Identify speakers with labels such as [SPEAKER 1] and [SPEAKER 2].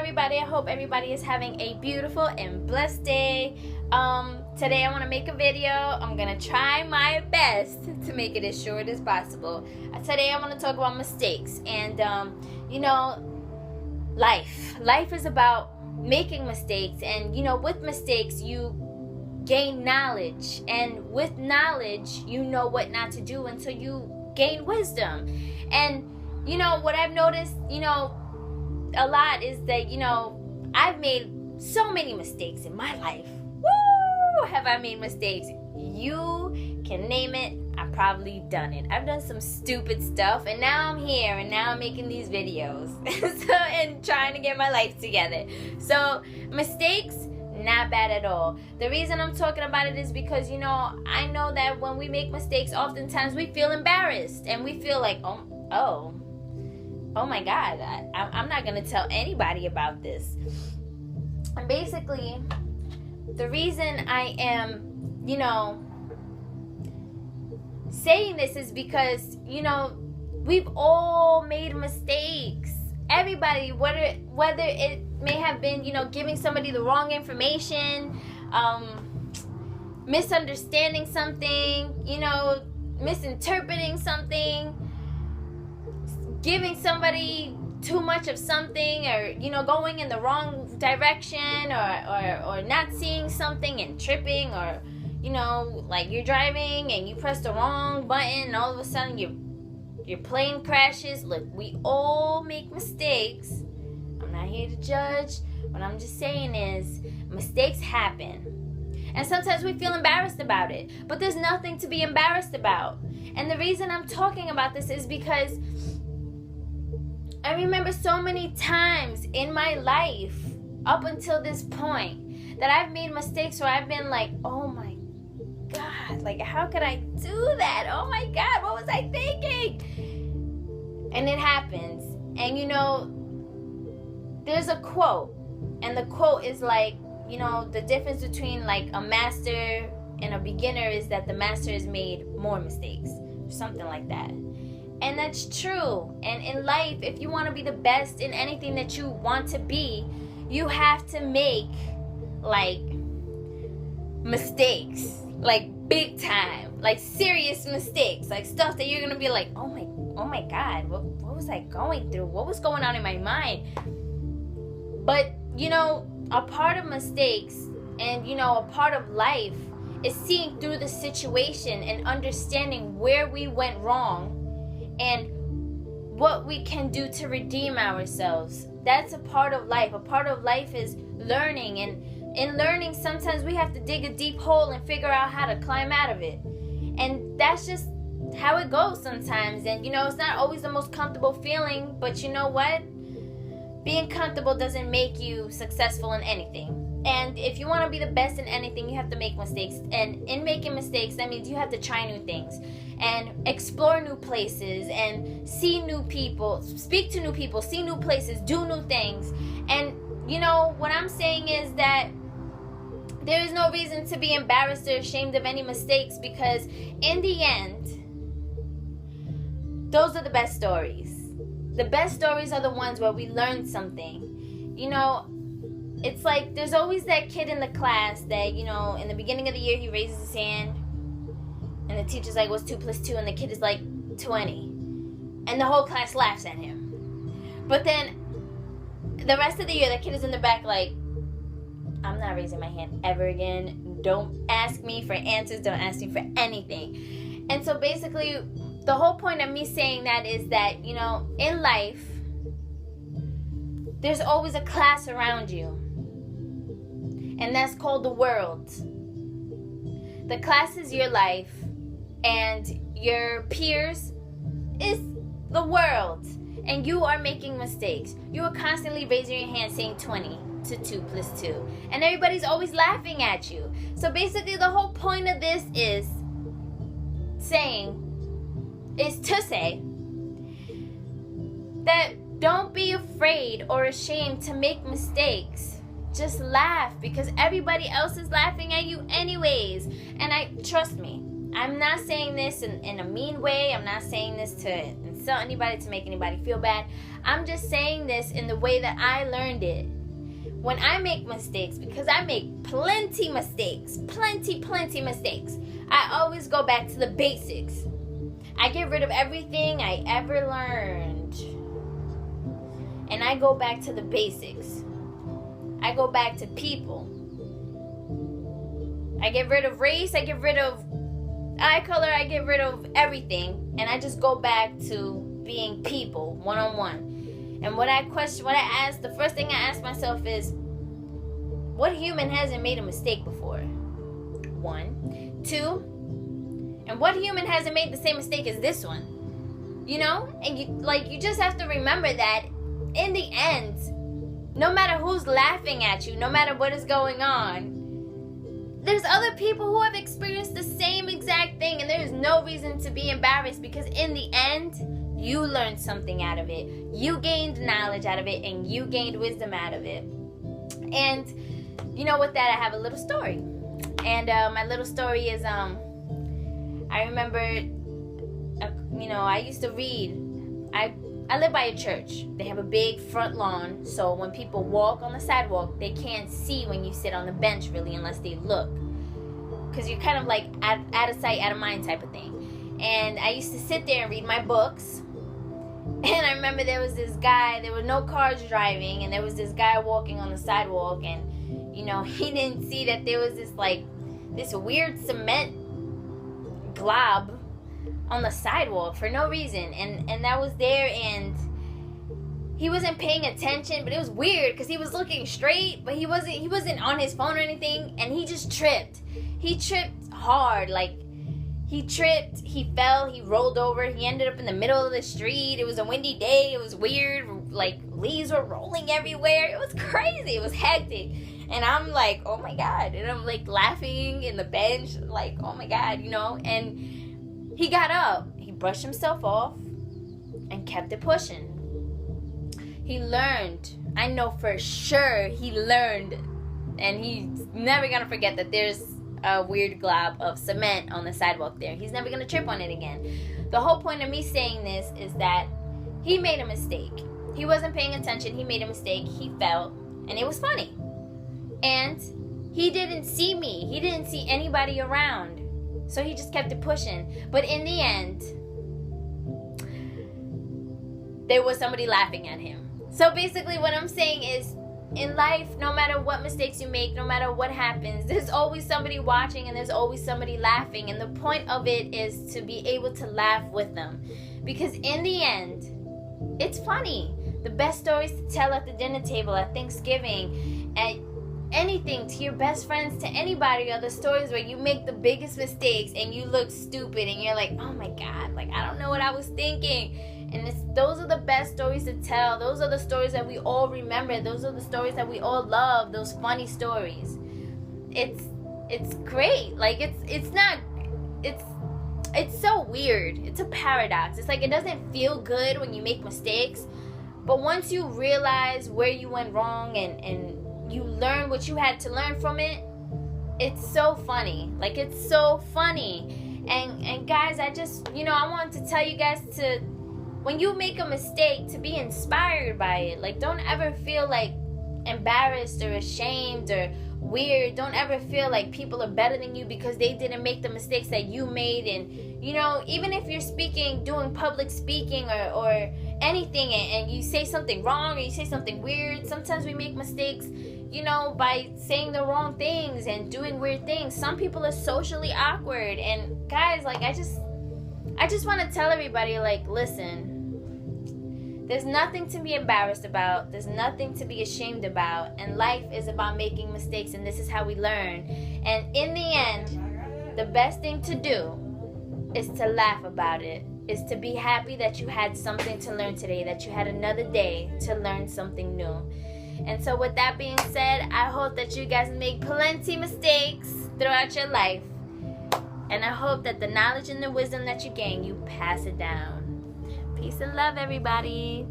[SPEAKER 1] everybody. I hope everybody is having a beautiful and blessed day. Today I want to make a video. I'm going to try my best to make it as short as possible. Today I want to talk about mistakes. And, life is about making mistakes. And, with mistakes, you gain knowledge. And with knowledge, you know what not to do until you gain wisdom. And, what I've noticed, a lot is that, I've made so many mistakes in my life. Woo! Have I made mistakes? You can name it. I've probably done it. I've done some stupid stuff, and now I'm here, and now I'm making these videos and trying to get my life together. So mistakes, not bad at all. The reason I'm talking about it is because, I know that when we make mistakes, oftentimes we feel embarrassed, and we feel like, oh my God, I'm not going to tell anybody about this. And basically, the reason I am, saying this is because, we've all made mistakes. Everybody, whether it may have been, giving somebody the wrong information, misunderstanding something, misinterpreting something, giving somebody too much of something, or going in the wrong direction, or not seeing something and tripping, or like you're driving and you press the wrong button and all of a sudden your plane crashes. Look, we all make mistakes. I'm not here to judge. What I'm just saying is mistakes happen, and sometimes we feel embarrassed about it, but there's nothing to be embarrassed about. And the reason I'm talking about this is because I remember so many times in my life up until this point that I've made mistakes where I've been like, oh my God, like how could I do that? Oh my God, what was I thinking? And it happens. And there's a quote, and the quote is like, the difference between like a master and a beginner is that the master has made more mistakes, or something like that. And that's true. And in life, if you want to be the best in anything that you want to be, you have to make like mistakes, like big time, like serious mistakes, like stuff that you're gonna be like, oh my God, what was I going through? What was going on in my mind? But a part of mistakes and a part of life is seeing through the situation and understanding where we went wrong and what we can do to redeem ourselves. That's a part of life. A part of life is learning, and in learning, sometimes we have to dig a deep hole and figure out how to climb out of it. And that's just how it goes sometimes. And it's not always the most comfortable feeling, but you know what? Being comfortable doesn't make you successful in anything. And if you want to be the best in anything, you have to make mistakes. And in making mistakes, that means you have to try new things and explore new places and see new people, speak to new people, see new places, do new things. And what I'm saying is that there is no reason to be embarrassed or ashamed of any mistakes, because in the end, those are the best stories. The best stories are the ones where we learn something. It's like there's always that kid in the class that, in the beginning of the year, he raises his hand and the teacher's like, what's 2 + 2? And the kid is like, 20. And the whole class laughs at him. But then the rest of the year, that kid is in the back like, I'm not raising my hand ever again. Don't ask me for answers. Don't ask me for anything. And so basically, the whole point of me saying that is that, in life, there's always a class around you. And that's called the world. The class is your life, and your peers is the world. And you are making mistakes. You are constantly raising your hand saying 20 to 2 + 2. And everybody's always laughing at you. So basically the whole point of this is to say that don't be afraid or ashamed to make mistakes. Just laugh, because everybody else is laughing at you anyways. And trust me, I'm not saying this in a mean way. I'm not saying this to insult anybody, to make anybody feel bad. I'm just saying this in the way that I learned it. when I make mistakes, because I make plenty mistakes, plenty mistakes, I always go back to the basics. I get rid of everything I ever learned, and I go back to the basics. I go back to people. I get rid of race, I get rid of eye color, I get rid of everything, and I just go back to being people, one-on-one. And the first thing I ask myself is, what human hasn't made a mistake before? 1. 2, and what human hasn't made the same mistake as this one? You know? And you just have to remember that in the end, no matter who's laughing at you, no matter what is going on, there's other people who have experienced the same exact thing, and there is no reason to be embarrassed, because in the end, you learned something out of it. You gained knowledge out of it, and you gained wisdom out of it. And you know, with that, I have a little story. And my little story is, I remember, I used to read. I live by a church. They have a big front lawn, so when people walk on the sidewalk, they can't see when you sit on the bench, really, unless they look. Because you're kind of like out of sight, out of mind type of thing. And I used to sit there and read my books. And I remember there was this guy, there were no cars driving, and there was this guy walking on the sidewalk, and, he didn't see that there was this weird cement glob on the sidewalk for no reason, and that was there, and he wasn't paying attention, but it was weird because he was looking straight, but he wasn't on his phone or anything, and he just tripped. He tripped hard, he tripped, he fell, he rolled over, he ended up in the middle of the street. It was a windy day, it was weird, leaves were rolling everywhere. It was crazy, it was hectic. And I'm like, oh my God, and I'm laughing in the bench, oh my God, and he got up, he brushed himself off, and kept it pushing. He learned, I know for sure he learned, and he's never gonna forget that there's a weird glob of cement on the sidewalk there. He's never gonna trip on it again. The whole point of me saying this is that he made a mistake. He wasn't paying attention, he made a mistake, he fell, and it was funny. And he didn't see me, he didn't see anybody around, so he just kept it pushing. But in the end, there was somebody laughing at him. So basically what I'm saying is, in life, no matter what mistakes you make, no matter what happens, there's always somebody watching and there's always somebody laughing. And the point of it is to be able to laugh with them. Because in the end, it's funny. The best stories to tell at the dinner table, at Thanksgiving, at anything, to your best friends, to anybody, are the stories where you make the biggest mistakes and you look stupid and you're like, oh my God, I don't know what I was thinking. And those are the best stories to tell. Those are the stories that we all remember. Those are the stories that we all love. Those funny stories. It's great. It's so weird. It's a paradox. It's it doesn't feel good when you make mistakes, but once you realize where you went wrong and you learn what you had to learn from it, it's so funny. It's so funny. And guys, I just, I wanted to tell you guys to, when you make a mistake, to be inspired by it. Don't ever feel embarrassed or ashamed or weird. Don't ever feel like people are better than you because they didn't make the mistakes that you made. And even if you're doing public speaking or anything, and you say something wrong or you say something weird, sometimes we make mistakes by saying the wrong things and doing weird things. Some people are socially awkward, and guys, I just want to tell everybody, listen, there's nothing to be embarrassed about. There's nothing to be ashamed about. And life is about making mistakes, and this is how we learn. And in the end, the best thing to do is to laugh about it, is to be happy that you had something to learn today, that you had another day to learn something new. And so with that being said, I hope that you guys make plenty mistakes throughout your life. And I hope that the knowledge and the wisdom that you gain, you pass it down. Peace and love, everybody.